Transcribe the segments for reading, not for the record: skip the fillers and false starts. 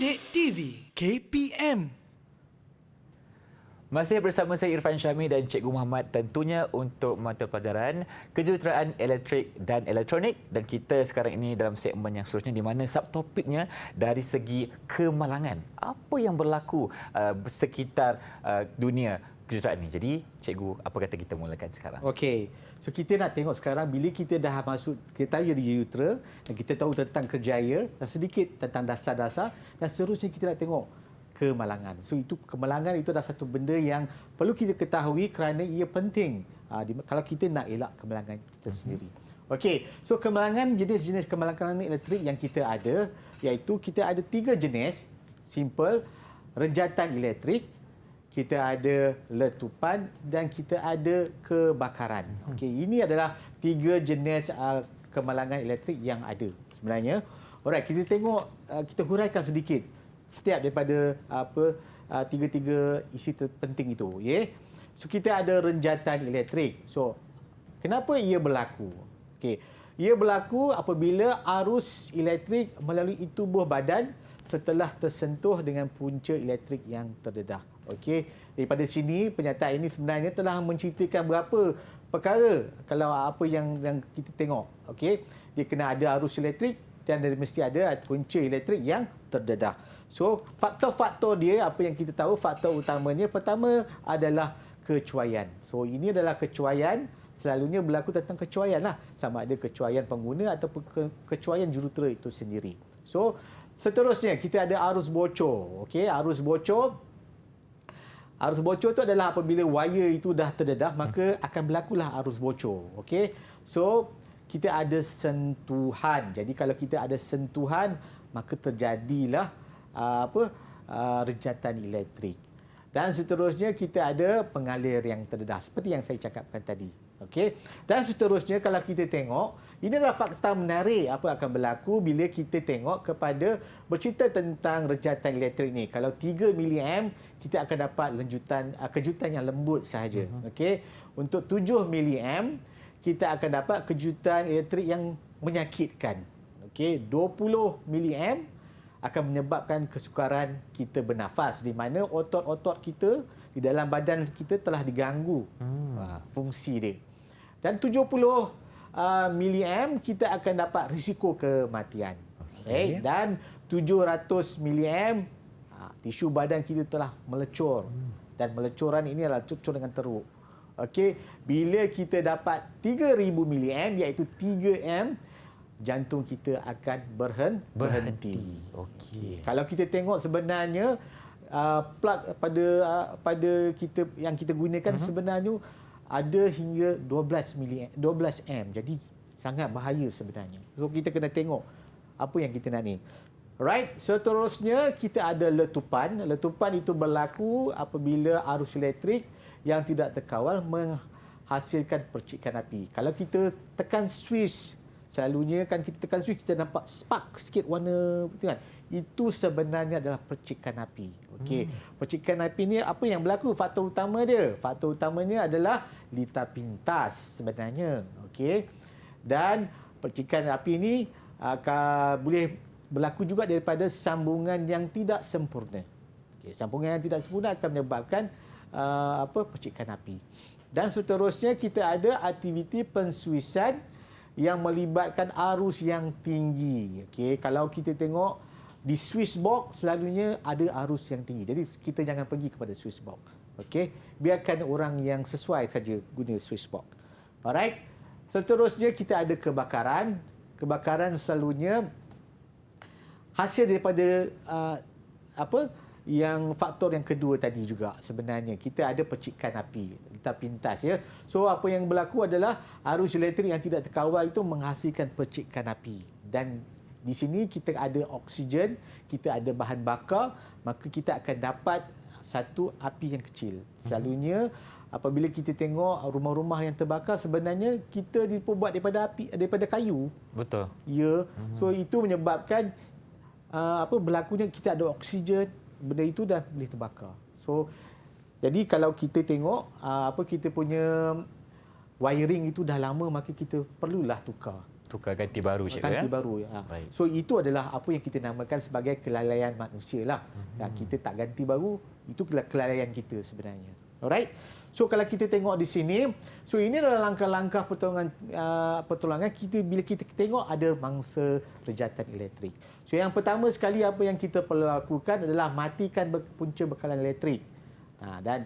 Didik TV KPM. Masih bersama saya Irfan Syami dan Cikgu Muhammad tentunya untuk mata pelajaran kejuruteraan elektrik dan elektronik, dan kita sekarang ini dalam segmen yang seterusnya di mana subtopiknya dari segi kemalangan. Apa yang berlaku sekitar dunia kejuruteraan ini. Jadi cikgu, apa kata kita mulakan sekarang? Okey. So kita nak tengok sekarang bila kita dah masuk, kita tahu jadi jurutera dan kita tahu tentang kerjaya dan sedikit tentang dasar-dasar, dan seterusnya kita nak tengok kemalangan. So itu kemalangan itu adalah satu benda yang perlu kita ketahui kerana ia penting kalau kita nak elak kemalangan kita sendiri. Okey, so kemalangan, jenis-jenis kemalangan elektrik yang kita ada iaitu kita ada 3 jenis. Simple, renjatan elektrik, kita ada letupan dan kita ada kebakaran. Okey, ini adalah 3 jenis kemalangan elektrik yang ada sebenarnya. Alright, kita tengok, kita huraikan sedikit setiap daripada tiga isi terpenting itu. Okay? So kita ada renjatan elektrik. So kenapa ia berlaku? Okay. Ia berlaku apabila arus elektrik melalui tubuh badan setelah tersentuh dengan punca elektrik yang terdedah. Okey, daripada sini penyataan ini sebenarnya telah menceritakan beberapa perkara kalau apa yang kita tengok. Okey, dia kena ada arus elektrik dan dia mesti ada punca elektrik yang terdedah. So, faktor-faktor dia, apa yang kita tahu, faktor utamanya pertama adalah kecuaian. So, ini adalah kecuaian, selalunya berlaku tentang kecuaian lah. Sama ada kecuaian pengguna ataupun kecuaian jurutera itu sendiri. So, seterusnya kita ada arus bocor. Okey, arus bocor. Arus bocor itu adalah apabila wire itu dah terdedah, maka akan berlakulah arus bocor. Okey. So, kita ada sentuhan. Jadi kalau kita ada sentuhan, maka terjadilah renjatan elektrik. Dan seterusnya kita ada pengalir yang terdedah seperti yang saya cakapkan tadi. Okey. Dan seterusnya kalau kita tengok, ini adalah fakta menarik apa akan berlaku bila kita tengok kepada bercerita tentang renjatan elektrik ni. Kalau 3 mA, kita akan dapat kejutan yang lembut sahaja. Okey. Untuk 7 mA, kita akan dapat kejutan elektrik yang menyakitkan. Okey, 20 mA akan menyebabkan kesukaran kita bernafas, di mana otot-otot kita di dalam badan kita telah diganggu fungsi dia. Dan 70 mA kita akan dapat risiko kematian. Okay. Dan 700 mA tisu badan kita telah melecur, dan melecuran ini adalah lecur dengan teruk. Okey, bila kita dapat 3000 mA iaitu 3M, jantung kita akan berhenti. Okey. Kalau kita tengok sebenarnya plug pada kita yang kita gunakan sebenarnya ada hingga 12 M. Jadi sangat bahaya sebenarnya. So kita kena tengok apa yang kita nak ni. Right, seterusnya kita ada letupan. Letupan itu berlaku apabila arus elektrik yang tidak terkawal menghasilkan percikan api. Kalau kita tekan switch, selalunya kan kita tekan switch kita nampak spark sikit warna putih kan. Itu sebenarnya adalah percikan api. Okey. Percikan api ni apa yang berlaku? Faktor utama dia. Faktor utamanya adalah litar pintas sebenarnya. Okey. Dan percikan api ni boleh berlaku juga daripada sambungan yang tidak sempurna. Okey, sambungan yang tidak sempurna akan menyebabkan percikan api. Dan seterusnya kita ada aktiviti penswisan yang melibatkan arus yang tinggi. Okey, kalau kita tengok di switch box selalunya ada arus yang tinggi. Jadi kita jangan pergi kepada switch box. Okey, biarkan orang yang sesuai saja guna switch box. Alright. Seterusnya kita ada kebakaran. Kebakaran selalunya hasil daripada yang faktor yang kedua tadi juga sebenarnya. Kita ada percikan api, litar pintas ya. So apa yang berlaku adalah arus elektrik yang tidak terkawal itu menghasilkan percikan api. Dan di sini kita ada oksigen, kita ada bahan bakar, maka kita akan dapat satu api yang kecil. Selalunya apabila kita tengok rumah-rumah yang terbakar, sebenarnya kita dibuat daripada kayu. Betul. Ya. So itu menyebabkan berlakunya kita ada oksigen, benda itu dah boleh terbakar. So jadi kalau kita tengok kita punya wiring itu dah lama, maka kita perlulah tukar. Tukar ganti baru cikgu ganti ya. baru. Baik. So itu adalah apa yang kita namakan sebagai kelalaian manusia lah. Kita tak ganti baru, itu kelalaian kita sebenarnya. Alright. So kalau kita tengok di sini, so ini adalah langkah-langkah pertolongan kita bila kita tengok ada mangsa rejatan elektrik. So yang pertama sekali apa yang kita perlu lakukan adalah matikan punca bekalan elektrik. Dan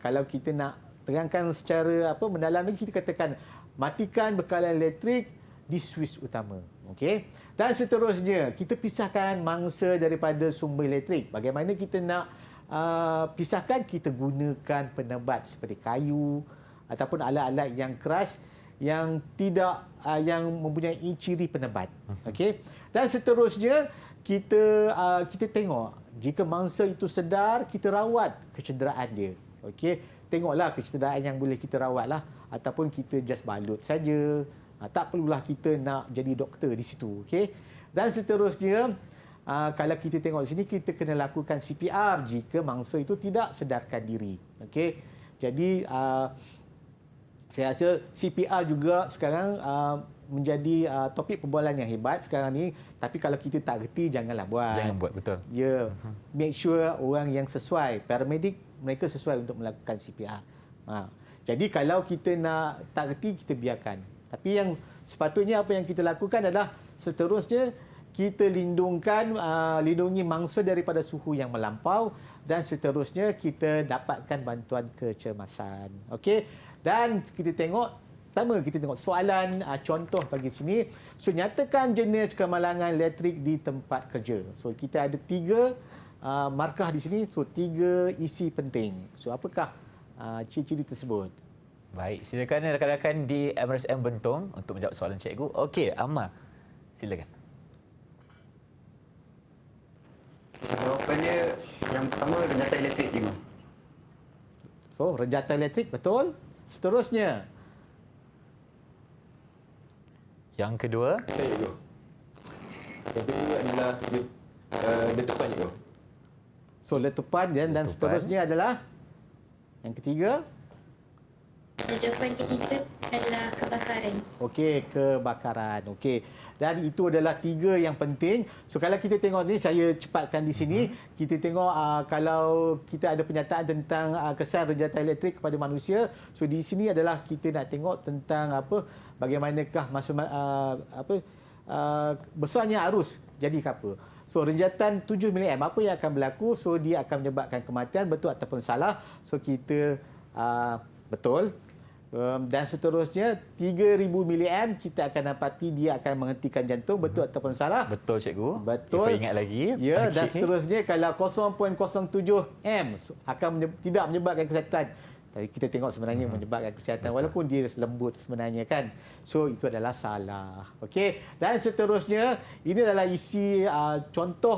kalau kita nak terangkan secara mendalam lagi, kita katakan matikan bekalan elektrik di switch utama. Okey. Dan seterusnya kita pisahkan mangsa daripada sumber elektrik. Bagaimana kita nak pisahkan? Kita gunakan penebat seperti kayu ataupun alat-alat yang keras yang tidak yang mempunyai ciri penebat. Okey. Dan seterusnya kita tengok jika mangsa itu sedar, kita rawat kecederaan dia. Okey. Tengoklah kecederaan yang boleh kita rawatlah, ataupun kita just balut saja. Tak perlulah kita nak jadi doktor di situ. Okey. Dan seterusnya kalau kita tengok di sini, kita kena lakukan CPR jika mangsa itu tidak sedarkan diri. Okey. Jadi saya rasa CPR juga sekarang menjadi topik perbualan yang hebat sekarang ni. Tapi kalau kita tak reti, janganlah buat. Jangan buat, betul. Ya. Make sure orang yang sesuai, paramedic, mereka sesuai untuk melakukan CPR. Jadi kalau kita nak tak reti, kita biarkan. Tapi yang sepatutnya apa yang kita lakukan adalah seterusnya kita lindungi mangsa daripada suhu yang melampau, dan seterusnya kita dapatkan bantuan kecemasan. Okey. Dan kita tengok soalan contoh bagi sini. So nyatakan jenis kemalangan elektrik di tempat kerja. So kita ada 3 markah di sini. So 3 isi penting. So apakah ciri-ciri tersebut? Baik, silakan rakan-rakan di MRSM Bentong untuk menjawab soalan cikgu. Okey, Amma, silakan. Jawapannya yang pertama, rejatan elektrik, cikgu. So rejatan elektrik betul. Seterusnya, Yang kedua, Betul, cikgu. Yang kedua adalah letupan, cikgu. so letupan dan Letupan. seterusnya adalah yang ketiga. Jawapan ketiga adalah kebakaran. Okey, kebakaran. Okey. Dan itu adalah 3 yang penting. So kalau kita tengok ni, saya cepatkan di sini. Kita tengok kalau kita ada penyataan tentang kesan rejatan elektrik kepada manusia. So di sini adalah kita nak tengok tentang bagaimanakah besarnya arus jadi apa. So rejatan 7 mA apa yang akan berlaku? So dia akan menyebabkan kematian, betul ataupun salah? So kita betul. Dan seterusnya 3000 mA kita akan dapati dia akan menghentikan jantung, betul ataupun salah? betul cikgu. Betul. Ifah ingat lagi. Ya, dan Okey. seterusnya kalau 0.07 M akan tidak menyebabkan kesihatan. Tadi kita tengok sebenarnya menyebabkan kesihatan, walaupun dia lembut sebenarnya kan. So itu adalah salah. Okey. Dan seterusnya ini adalah isi contoh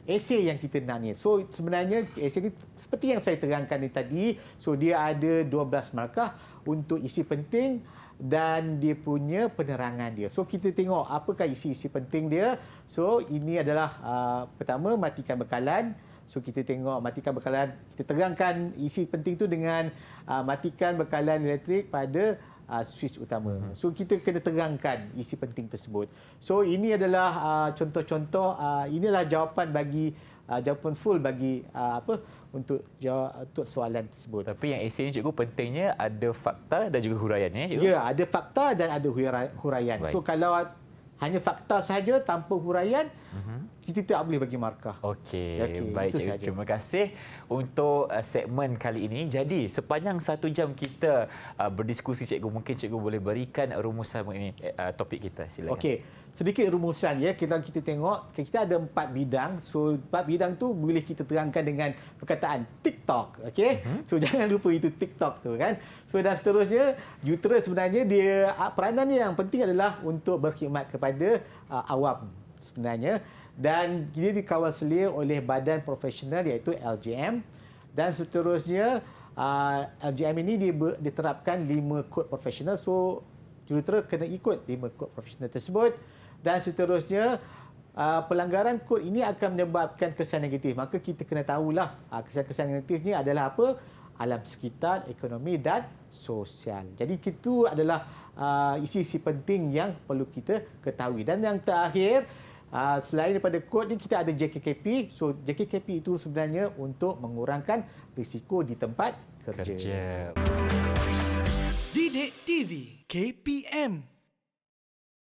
esei yang kita nak ni. So sebenarnya esei ni seperti yang saya terangkan ni tadi. So dia ada 12 markah untuk isi penting dan dia punya penerangan dia. So kita tengok apakah isi-isi penting dia. So ini adalah pertama, matikan bekalan. So kita tengok matikan bekalan, kita terangkan isi penting tu dengan matikan bekalan elektrik pada switch utama. So kita kena terangkan isi penting tersebut. So ini adalah contoh-contoh, inilah jawapan full bagi untuk soalan tersebut. Tapi yang esei ni cikgu pentingnya ada fakta dan juga huraiannya cikgu. Ya, ada fakta dan ada huraian. Baik. So kalau hanya fakta sahaja tanpa huraian, kita tak boleh bagi markah. Okey, baik itu cikgu. sahaja. Terima kasih untuk segmen kali ini. Jadi, sepanjang 1 jam kita berdiskusi cikgu, mungkin cikgu boleh berikan rumusan mengenai topik kita. Silakan. Okey, sedikit rumusan ya. Kita tengok, kita ada 4 bidang. So 4 bidang tu boleh kita terangkan dengan perkataan TikTok. Okey. So jangan lupa itu TikTok tu kan. So dan seterusnya, Jutera sebenarnya dia peranan dia yang penting adalah untuk berkhidmat kepada awam sebenarnya, dan dia dikawal selia oleh badan profesional iaitu LJM, dan seterusnya LJM ini diterapkan 5 kod profesional. So jurutera kena ikut 5 kod profesional tersebut, dan seterusnya pelanggaran kod ini akan menyebabkan kesan negatif. Maka kita kena tahulah kesan-kesan negatif ni adalah apa? Alam sekitar, ekonomi dan sosial. Jadi itu adalah isi-isi penting yang perlu kita ketahui. Dan yang terakhir, selain daripada kod ni, kita ada JKKP. So JKKP itu sebenarnya untuk mengurangkan risiko di tempat kerja. Didik TV KPM.